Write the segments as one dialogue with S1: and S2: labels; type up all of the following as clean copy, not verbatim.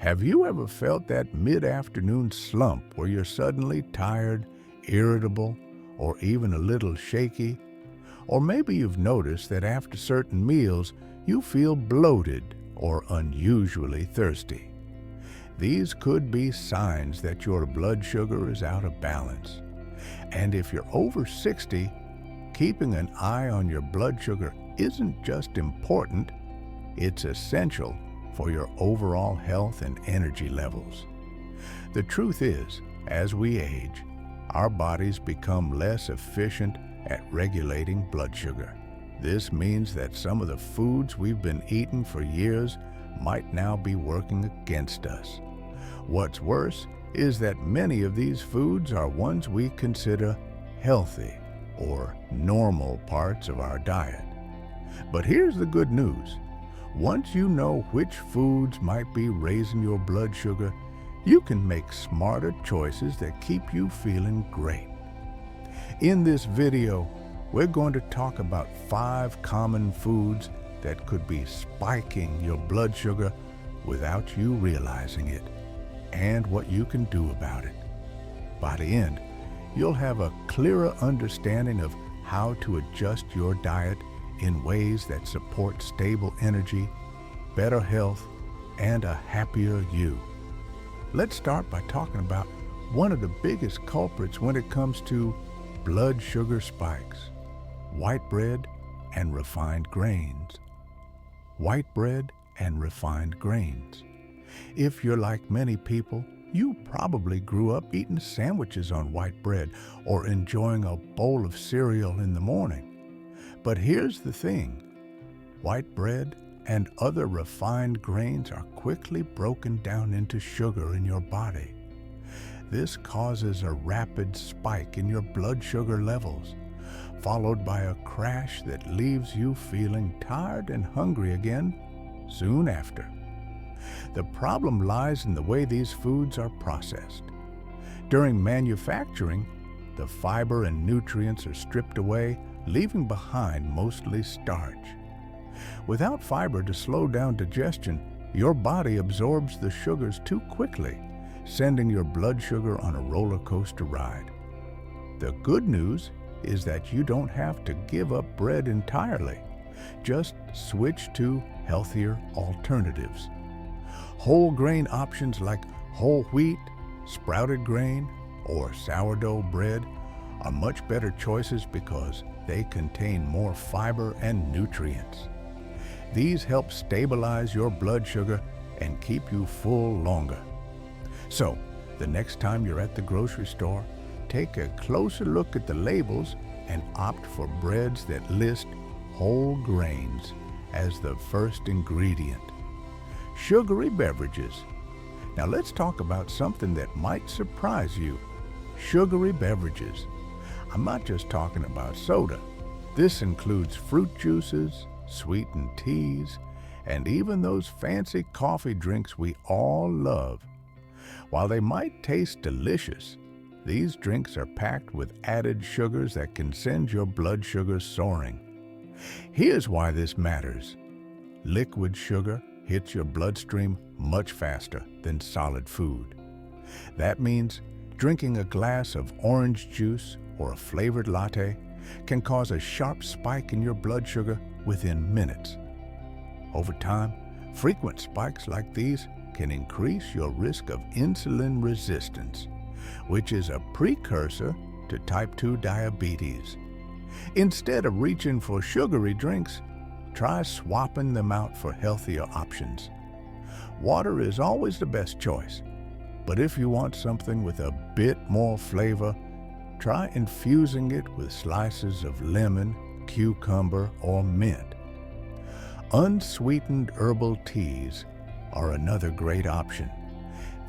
S1: Have you ever felt that mid-afternoon slump where you're suddenly tired, irritable, or even a little shaky? Or maybe you've noticed that after certain meals, you feel bloated or unusually thirsty. These could be signs that your blood sugar is out of balance. And if you're over 60, keeping an eye on your blood sugar isn't just important, it's essential for your overall health and energy levels. The truth is, as we age, our bodies become less efficient at regulating blood sugar. This means that some of the foods we've been eating for years might now be working against us. What's worse is that many of these foods are ones we consider healthy or normal parts of our diet. But here's the good news. Once you know which foods might be raising your blood sugar, you can make smarter choices that keep you feeling great. In this video, we're going to talk about 5 common foods that could be spiking your blood sugar without you realizing it, and what you can do about it. By the end, you'll have a clearer understanding of how to adjust your diet in ways that support stable energy, better health, and a happier you. Let's start by talking about one of the biggest culprits when it comes to blood sugar spikes: white bread and refined grains. White bread and refined grains. If you're like many people, you probably grew up eating sandwiches on white bread or enjoying a bowl of cereal in the morning. But here's the thing. White bread and other refined grains are quickly broken down into sugar in your body. This causes a rapid spike in your blood sugar levels, followed by a crash that leaves you feeling tired and hungry again soon after. The problem lies in the way these foods are processed. During manufacturing, the fiber and nutrients are stripped away, leaving behind mostly starch. Without fiber to slow down digestion, your body absorbs the sugars too quickly, sending your blood sugar on a roller coaster ride. The good news is that you don't have to give up bread entirely. Just switch to healthier alternatives. Whole grain options like whole wheat, sprouted grain, or sourdough bread are much better choices because they contain more fiber and nutrients. These help stabilize your blood sugar and keep you full longer. So, the next time you're at the grocery store, take a closer look at the labels and opt for breads that list whole grains as the first ingredient. Sugary beverages. Now let's talk about something that might surprise you. Sugary beverages. I'm not just talking about soda. This includes fruit juices, sweetened teas, and even those fancy coffee drinks we all love. While they might taste delicious, these drinks are packed with added sugars that can send your blood sugar soaring. Here's why this matters. Liquid sugar hits your bloodstream much faster than solid food. That means drinking a glass of orange juice or a flavored latte can cause a sharp spike in your blood sugar within minutes. Over time, frequent spikes like these can increase your risk of insulin resistance, which is a precursor to type 2 diabetes. Instead of reaching for sugary drinks, try swapping them out for healthier options. Water is always the best choice, but if you want something with a bit more flavor, try infusing it with slices of lemon, cucumber, or mint. Unsweetened herbal teas are another great option.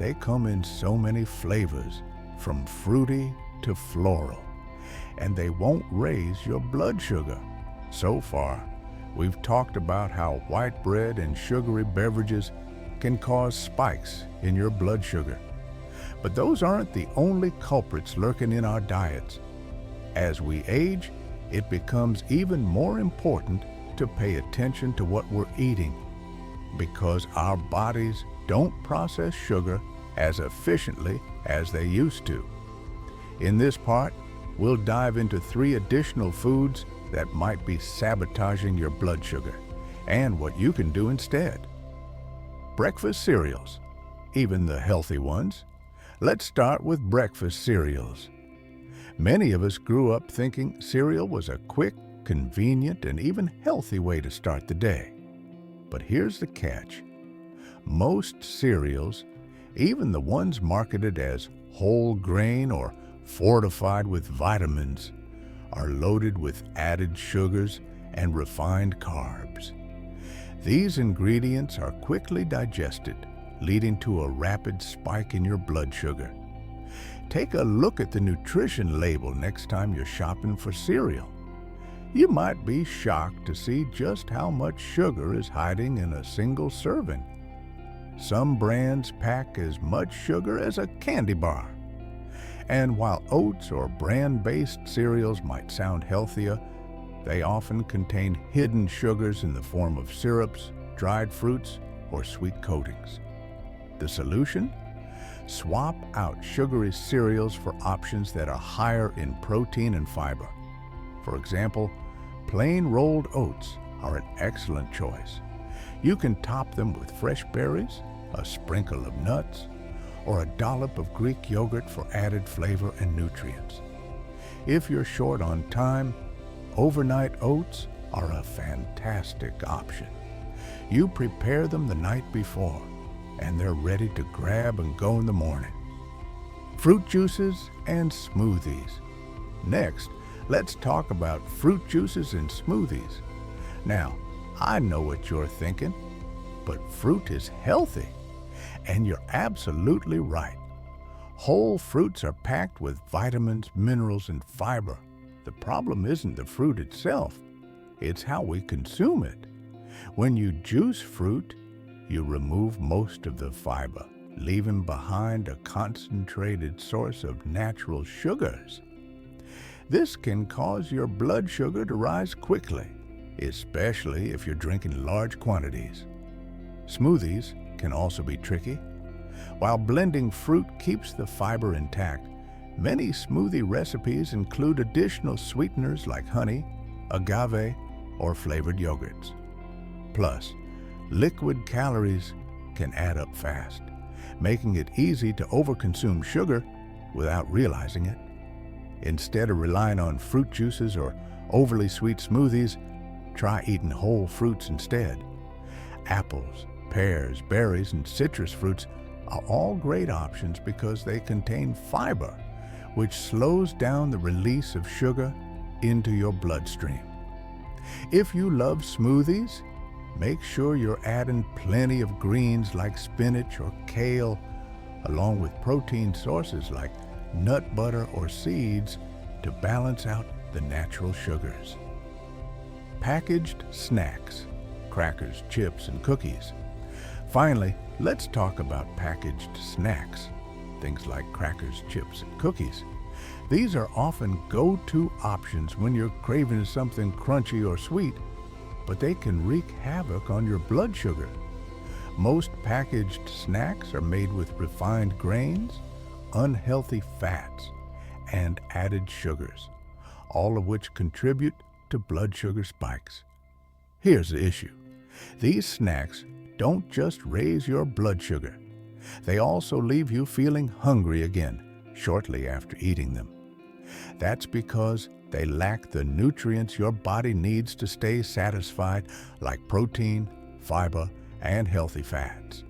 S1: They come in so many flavors, from fruity to floral, and they won't raise your blood sugar. So far, we've talked about how white bread and sugary beverages can cause spikes in your blood sugar. But those aren't the only culprits lurking in our diets. As we age, it becomes even more important to pay attention to what we're eating. because our bodies don't process sugar as efficiently as they used to. In this part, we'll dive into 3 additional foods that might be sabotaging your blood sugar and what you can do instead. Breakfast cereals, even the healthy ones. Let's start with breakfast cereals. Many of us grew up thinking cereal was a quick, convenient, and even healthy way to start the day. But here's the catch. Most cereals, even the ones marketed as whole grain or fortified with vitamins, are loaded with added sugars and refined carbs. These ingredients are quickly digested, leading to a rapid spike in your blood sugar. Take a look at the nutrition label next time you're shopping for cereal. You might be shocked to see just how much sugar is hiding in a single serving. Some brands pack as much sugar as a candy bar. And while oats or bran-based cereals might sound healthier, they often contain hidden sugars in the form of syrups, dried fruits, or sweet coatings. The solution? Swap out sugary cereals for options that are higher in protein and fiber. For example, plain rolled oats are an excellent choice. You can top them with fresh berries, a sprinkle of nuts, or a dollop of Greek yogurt for added flavor and nutrients. If you're short on time, overnight oats are a fantastic option. You prepare them the night before, and they're ready to grab and go in the morning. Fruit juices and smoothies. Next, let's talk about fruit juices and smoothies. Now, I know what you're thinking, but fruit is healthy. And you're absolutely right. Whole fruits are packed with vitamins, minerals, and fiber. The problem isn't the fruit itself, it's how we consume it. When you juice fruit, you remove most of the fiber, leaving behind a concentrated source of natural sugars. This can cause your blood sugar to rise quickly, especially if you're drinking large quantities. Smoothies can also be tricky. While blending fruit keeps the fiber intact, many smoothie recipes include additional sweeteners like honey, agave, or flavored yogurts. Plus, liquid calories can add up fast, making it easy to overconsume sugar without realizing it. Instead of relying on fruit juices or overly sweet smoothies, try eating whole fruits instead. Apples, pears, berries, and citrus fruits are all great options because they contain fiber, which slows down the release of sugar into your bloodstream. If you love smoothies, make sure you're adding plenty of greens like spinach or kale, along with protein sources like nut butter or seeds to balance out the natural sugars. Packaged snacks, crackers, chips, and cookies. Finally, let's talk about packaged snacks, things like crackers, chips, and cookies. These are often go-to options when you're craving something crunchy or sweet, but they can wreak havoc on your blood sugar. Most packaged snacks are made with refined grains, unhealthy fats, and added sugars, all of which contribute to blood sugar spikes. Here's the issue. These snacks don't just raise your blood sugar. They also leave you feeling hungry again shortly after eating them. That's because they lack the nutrients your body needs to stay satisfied, like protein, fiber, and healthy fats.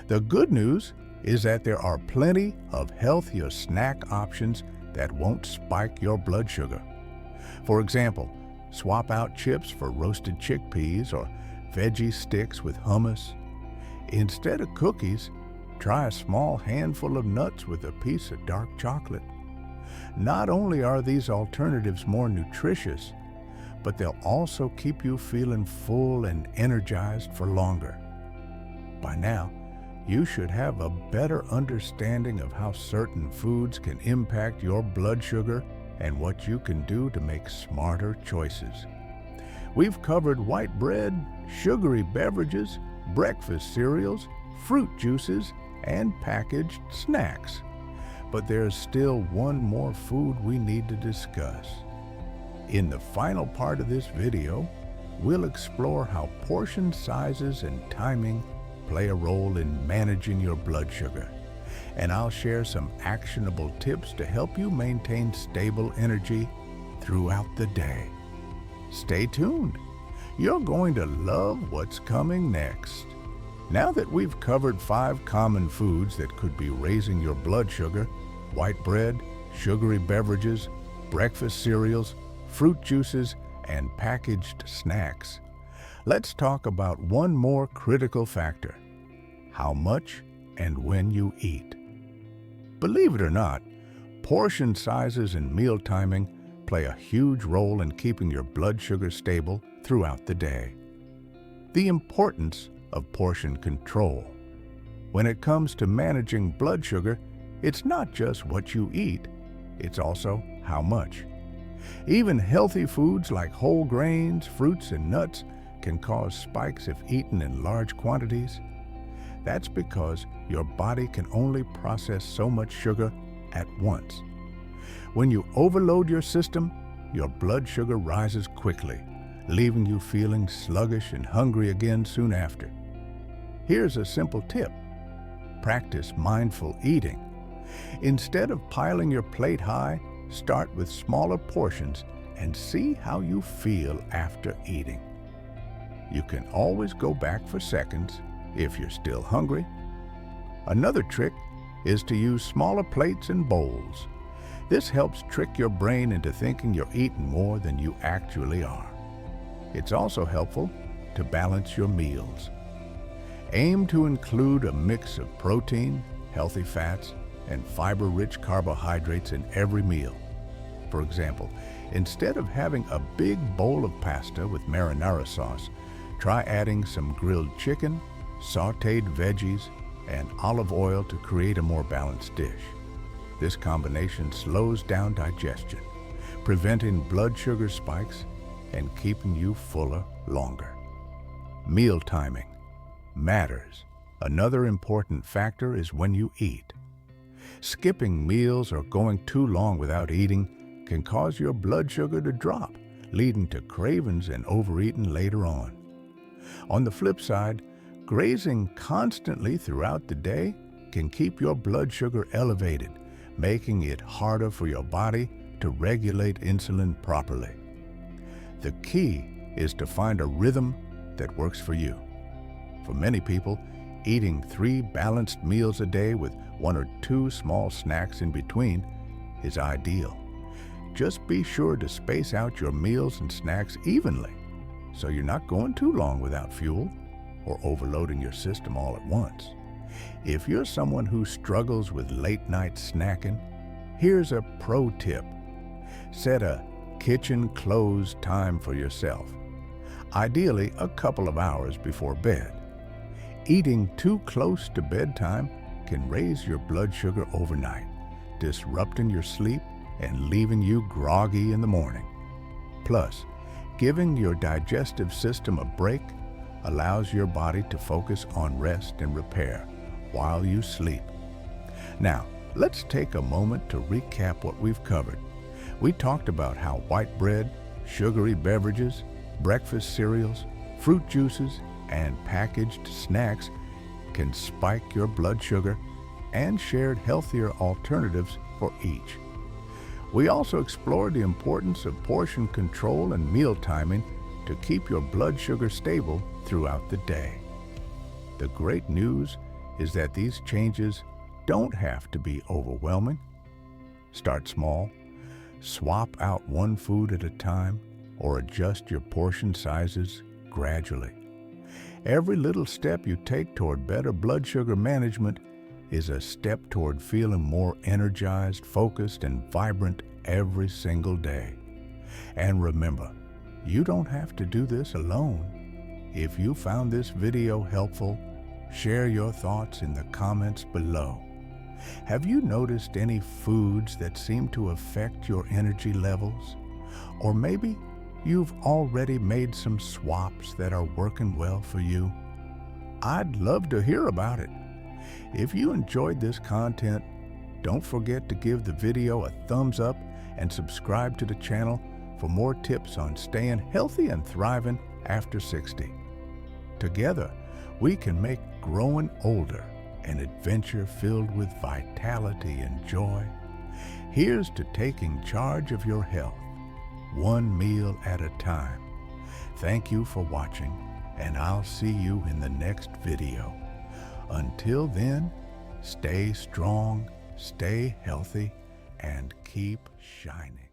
S1: The good news is that there are plenty of healthier snack options that won't spike your blood sugar. For example, swap out chips for roasted chickpeas or veggie sticks with hummus. Instead of cookies, try a small handful of nuts with a piece of dark chocolate. Not only are these alternatives more nutritious, but they'll also keep you feeling full and energized for longer. By now, you should have a better understanding of how certain foods can impact your blood sugar and what you can do to make smarter choices. We've covered white bread, sugary beverages, breakfast cereals, fruit juices, and packaged snacks. But there's still one more food we need to discuss. In the final part of this video, we'll explore how portion sizes and timing play a role in managing your blood sugar. And I'll share some actionable tips to help you maintain stable energy throughout the day. Stay tuned. You're going to love what's coming next. Now that we've covered 5 common foods that could be raising your blood sugar: white bread, sugary beverages, breakfast cereals, fruit juices, and packaged snacks, let's talk about one more critical factor: how much and when you eat. Believe it or not, portion sizes and meal timing play a huge role in keeping your blood sugar stable throughout the day. The importance of portion control. When it comes to managing blood sugar, it's not just what you eat, it's also how much. Even healthy foods like whole grains, fruits, and nuts can cause spikes if eaten in large quantities. That's because your body can only process so much sugar at once. When you overload your system, your blood sugar rises quickly, leaving you feeling sluggish and hungry again soon after. Here's a simple tip: practice mindful eating. Instead of piling your plate high, start with smaller portions and see how you feel after eating. You can always go back for seconds if you're still hungry. Another trick is to use smaller plates and bowls. This helps trick your brain into thinking you're eating more than you actually are. It's also helpful to balance your meals. Aim to include a mix of protein, healthy fats, and fiber-rich carbohydrates in every meal. For example, instead of having a big bowl of pasta with marinara sauce, try adding some grilled chicken, sautéed veggies, and olive oil to create a more balanced dish. This combination slows down digestion, preventing blood sugar spikes and keeping you fuller longer. Meal timing matters. Another important factor is when you eat. Skipping meals or going too long without eating can cause your blood sugar to drop, leading to cravings and overeating later on. On the flip side, grazing constantly throughout the day can keep your blood sugar elevated, making it harder for your body to regulate insulin properly. The key is to find a rhythm that works for you. For many people, eating 3 balanced meals a day with 1 or 2 small snacks in between is ideal. Just be sure to space out your meals and snacks evenly, so you're not going too long without fuel or overloading your system all at once. If you're someone who struggles with late-night snacking, here's a pro tip. Set a kitchen close time for yourself, ideally a couple of hours before bed. Eating too close to bedtime can raise your blood sugar overnight, disrupting your sleep and leaving you groggy in the morning. Plus, giving your digestive system a break allows your body to focus on rest and repair while you sleep. Now, let's take a moment to recap what we've covered. We talked about how white bread, sugary beverages, breakfast cereals, fruit juices, and packaged snacks can spike your blood sugar, and shared healthier alternatives for each. We also explored the importance of portion control and meal timing to keep your blood sugar stable throughout the day. The great news is that these changes don't have to be overwhelming. Start small, swap out one food at a time, or adjust your portion sizes gradually. Every little step you take toward better blood sugar management is a step toward feeling more energized, focused, and vibrant every single day. And remember, you don't have to do this alone. If you found this video helpful, share your thoughts in the comments below. Have you noticed any foods that seem to affect your energy levels? Or maybe you've already made some swaps that are working well for you? I'd love to hear about it. If you enjoyed this content, don't forget to give the video a thumbs up and subscribe to the channel for more tips on staying healthy and thriving after 60. Together, we can make growing older an adventure filled with vitality and joy. Here's to taking charge of your health, one meal at a time. Thank you for watching, and I'll see you in the next video. Until then, stay strong, stay healthy, and keep shining.